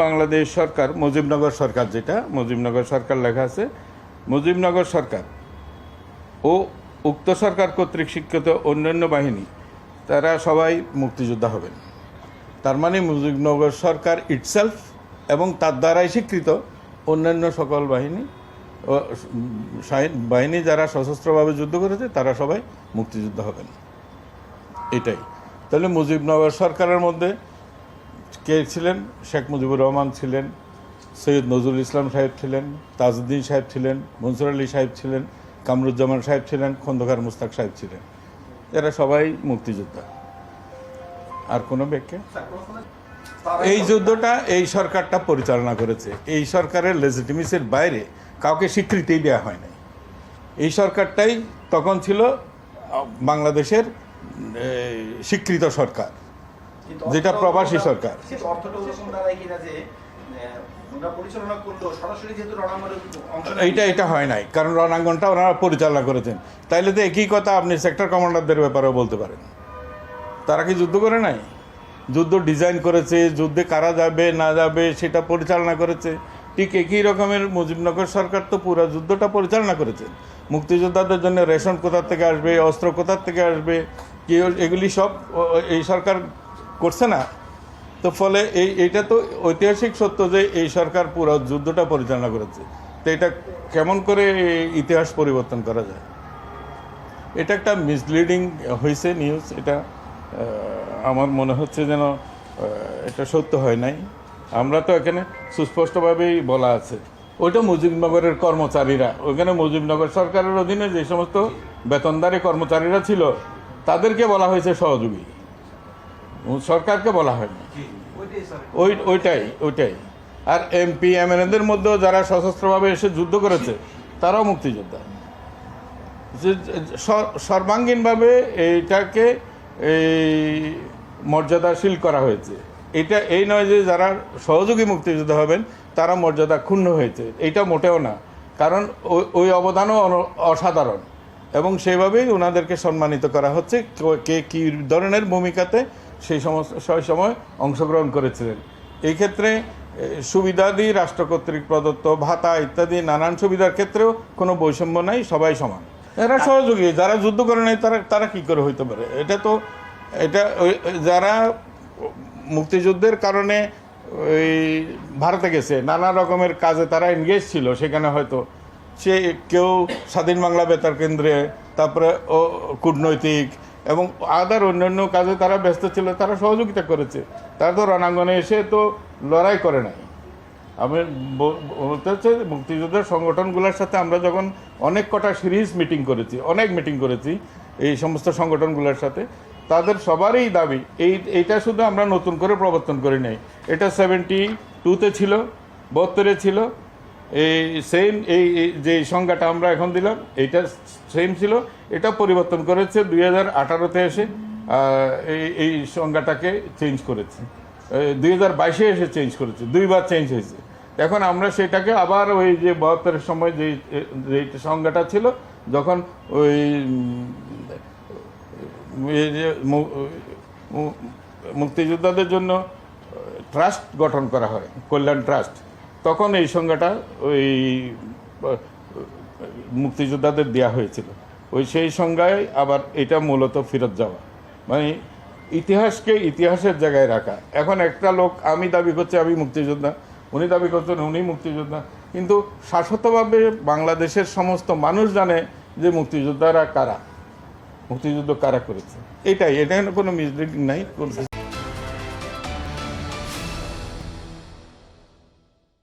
বাংলাদেশ সরকার, মুজিবনগর সরকার, যেটা মুজিবনগর সরকার লেখা আছে, মুজিবনগর সরকার ও উক্ত সরকার কর্তৃক স্বীকৃত অন্যান্য বাহিনী তারা সবাই মুক্তিযোদ্ধা হবেন। তার মানে মুজিবনগর সরকার ইটসেলফ এবং তার দ্বারাই স্বীকৃত অন্যান্য সকল বাহিনী ও বাহিনী যারা সশস্ত্রভাবে যুদ্ধ করেছে তারা সবাই মুক্তিযোদ্ধা হবেন। এটাই। তাহলে মুজিবনগর সরকারের মধ্যে কে ছিলেন? শেখ মুজিবুর রহমান ছিলেন, সৈয়দ নজরুল ইসলাম সাহেব ছিলেন, তাজউদ্দিন সাহেব ছিলেন, মনসুর আলী সাহেব ছিলেন, কামরুজ্জামান সাহেব ছিলেন, খন্দকার মুস্তাক সাহেব ছিলেন। এরা সবাই মুক্তিযোদ্ধা। আর কোনো ব্যাখ্যা? এই যুদ্ধটা এই সরকারটা পরিচালনা করেছে। এই সরকারের লেজিটিমেসির বাইরে কাউকে স্বীকৃতি দেওয়া হয় নাই। এই সরকারটাই তখন ছিল বাংলাদেশের স্বীকৃত সরকার, যেটা প্রবাসী সরকার। এটা হয় নাই, কারণ রণাঙ্গনটা ওনারা পরিচালনা করেছেন। তাইলে তো একই কথা আপনি সেক্টর কমান্ডারদের ব্যাপারেও বলতে পারেন। তারা কি যুদ্ধ করে নাই? যুদ্ধ ডিজাইন করেছে, যুদ্ধে কারা যাবে না যাবে সেটা পরিচালনা করেছে। ঠিক একই রকমের মুজিবনগর সরকার তো পুরো যুদ্ধটা পরিচালনা করেছে। মুক্তিযোদ্ধাদের জন্য রেশন কোথার থেকে আসবে, অস্ত্র কোথার থেকে আসবে, কি এগুলি সব এই সরকার করছে না। তো ফলে এইটা তো ঐতিহাসিক সত্য যে এই সরকার পুরো যুদ্ধটা পরিচালনা করেছে। তো এটা কেমন করে ইতিহাস পরিবর্তন করা যায়? এটা একটা মিসলিডিং হয়েছে নিউজ। এটা আমার মনে হচ্ছে যেন এটা সত্য হয় নাই। আমরা তো এখানে সুস্পষ্টভাবেই বলা আছে, ওইটা মুজিবনগরের কর্মচারীরা, ওইখানে মুজিবনগর সরকারের অধীনে যে সমস্ত বেতনদারী কর্মচারীরা ছিল তাদেরকে বলা হয়েছে সহযোগী, সরকারকে বলা হয়নি। ওইটাই। আর এমপি এমএলএদের মধ্যেও যারা সশস্ত্রভাবে এসে যুদ্ধ করেছে তারাও মুক্তিযোদ্ধা। সর্বাঙ্গীনভাবে এইটাকে মর্যাদাশীল করা হয়েছে। এটা এই নয় যে যারা সহযোগী মুক্তিযোদ্ধা হবেন তারা মর্যাদা ক্ষুণ্ণ হয়েছে, এইটা মোটেও না। কারণ ওই অবদানও অসাধারণ এবং সেইভাবেই ওনাদেরকে সম্মানিত করা হচ্ছে। কে কী ধরনের ভূমিকাতে সেই সময় অংশগ্রহণ করেছিলেন। এই ক্ষেত্রে সুবিধাদি রাষ্ট্র কর্তৃক প্রদত্ত ভাতা ইত্যাদি নানান সুবিধার ক্ষেত্রেও কোনো বৈষম্য নাই, সবাই সমান। এরা সহযোগী, যারা যুদ্ধ করে নাই তারা কী করে হইতে পারে? এটা যারা মুক্তিযুদ্ধের কারণে ওই ভারতে গেছে, নানা রকমের কাজে তারা এনগেজ ছিল, সেখানে হয়তো সে কেউ স্বাধীন বাংলা বেতার কেন্দ্রে, তারপরে কূটনৈতিক এবং আদার অন্যান্য কাজে তারা ব্যস্ত ছিল, তারা সহযোগিতা করেছে। তারা তো রণাঙ্গনে এসে তো লড়াই করে নাই। আমি বলতে হচ্ছে মুক্তিযোদ্ধার সংগঠনগুলোর সাথে আমরা যখন অনেক কটা সিরিজ মিটিং করেছি এই সমস্ত সংগঠনগুলোর সাথে, তাদের সবারই দাবি এইটা শুধু আমরা নতুন করে প্রবর্তন করি নাই। এটা 72-তে ছিল, 72-এ ছিল, এই সেম এই যে সংজ্ঞাটা আমরা এখন দিলাম এইটা সেম ছিল। এটা পরিবর্তন করেছে 2018-তে এসে, এই সংজ্ঞাটাকে চেঞ্জ করেছে। 2022-এ এসে চেঞ্জ করেছে, দুইবার চেঞ্জ হয়েছে। এখন আমরা সেটাকে আবার ওই যে 72-এর সময় যে সংজ্ঞাটা ছিল, যখন ওই মুক্তিযোদ্ধাদের জন্য ট্রাস্ট গঠন করা হয়, কল্যাণ ট্রাস্ট, তখন এই সংজ্ঞাটা ওই মুক্তিযোদ্ধাদের দেওয়া হয়েছিল। সেই সংজ্ঞায় আবার এটা মূলত ফেরত যাওয়া, মানে ইতিহাসকে ইতিহাসের জায়গায় রাখা। এখন একটা লোক আমি দাবি করছি আমি মুক্তিযোদ্ধা, উনি দাবি করছেন উনি মুক্তিযোদ্ধা, কিন্তু শাশ্বতভাবে বাংলাদেশের সমস্ত মানুষ জানে যে মুক্তিযোদ্ধারা কারা, মুক্তিযুদ্ধ কারা করেছে। এটা কোনো মিসলিডিং নাই।